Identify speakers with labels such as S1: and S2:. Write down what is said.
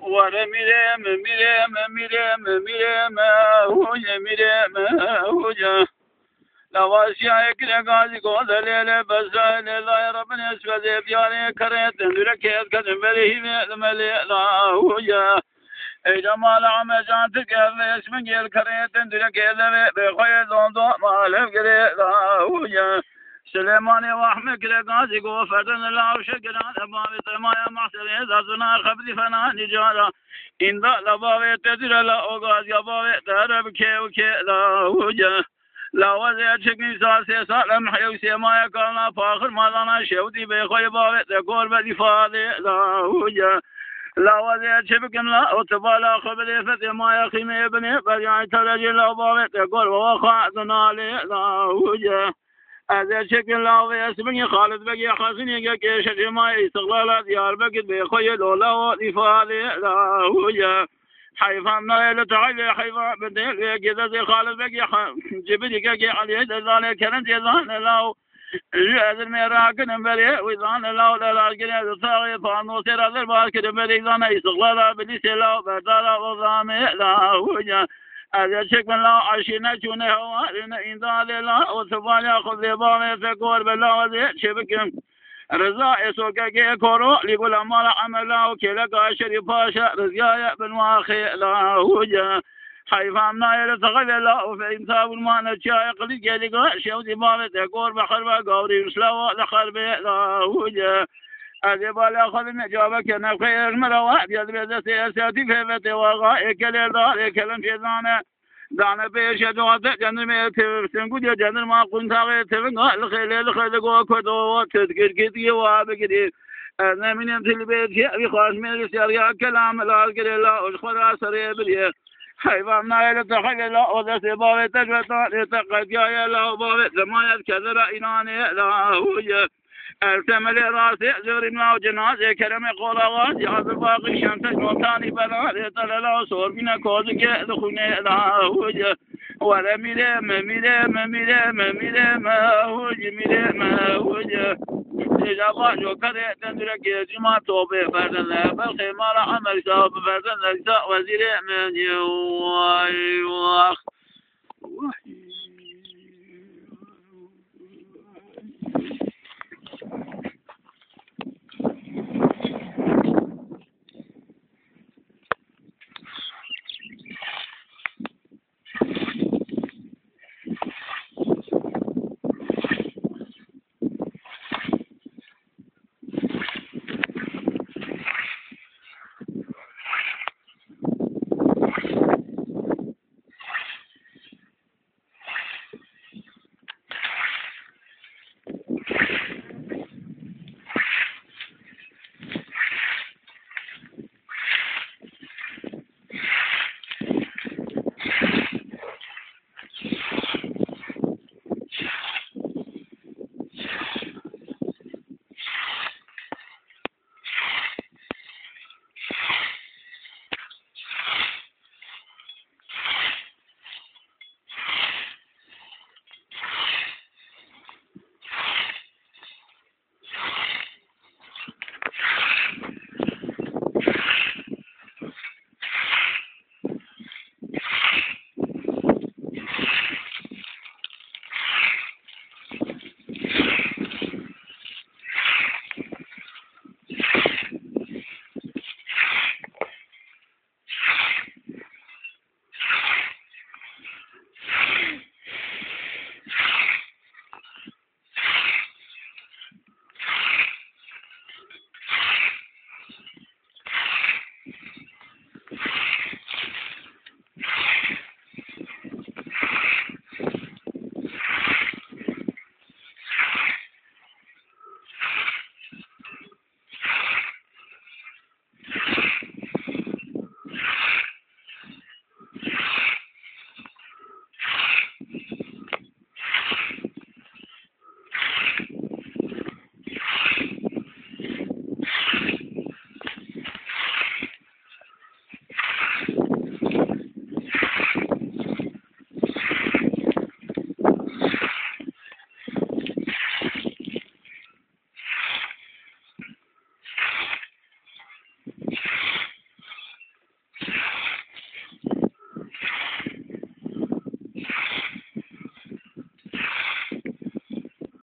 S1: Vare mireme hoca mireme hoca Lavasya ekle gazi kodalele bezale la Rabbine esvede biyane kareten lüreket kadın verihime meli la hoca Ey cemal amecan tıkelle ismin gel kareten lüreket ve koye dondu malev gere la hoca Süleymani ve Ahmet ile gazi goferden la şekeran ebavi temaya mahsere zazına kabli fena nicala İnda la bavi tedire la o gazi bavi tereb ke la hoca La vaziye çekin sase salem hayu semaya kalna fakir malana şevdi be koy bavi te korbe ifade la hoca La vaziye çekin la otbala kabli fete maya khime ibne bari tereci la bavi te korbe ve khadna la hoca Azze çekin lavi esmin Halid Bey Hasiniye keşfi ma istiglal diyar Bekir Bey koyel ola o ifade la hoca Hayfan nayle taile hayfa bedel geze Halid Bey cibili ke ali zale keren cezan la Azir merakın beri vizan la la gene sahi fano serazer bakir beri zana istiglal bili sela berdala o zame la hoca Azze çekmen la aşine çune havarine indale la o sabaya khuzebane fekor bela vaze çebikim Rıza esoke ke koro ligul amala amela o kele kaşeri paşa rızgaya ben vahi la hoca Hayfam naile tagale la o fe insabul mana çaya kılık geliga şevdi bavet ekor bakar ve gavri üslava la harbe la hoca Azebal akadın cevabı kene khayr merawa yazbede siyaseti fevete vaga ekeler dar ekelem cezane Dane peşe doğada canım tevsin gudiye canım ma kuntağı tevin al khilal khadago kodo tedkir gidiye ve abi gidi ana min tilbet bir khaş meclis ya kelam la gela o khara sariye biliye hayvan naile tahalla o da sebavet tecvata taqdiya la bavet zamanat kadra inani la huya Ertemeli rasi zürin ve cenaze kereme kolavat yazı bakı şemse notani bela retalala sor bine kozu ke dukhune la hoca ve mireme hoca Ecaba jokare tendire ke cuma tobe verdenler bel khimara amel sahab verdenler sa vezire men yuay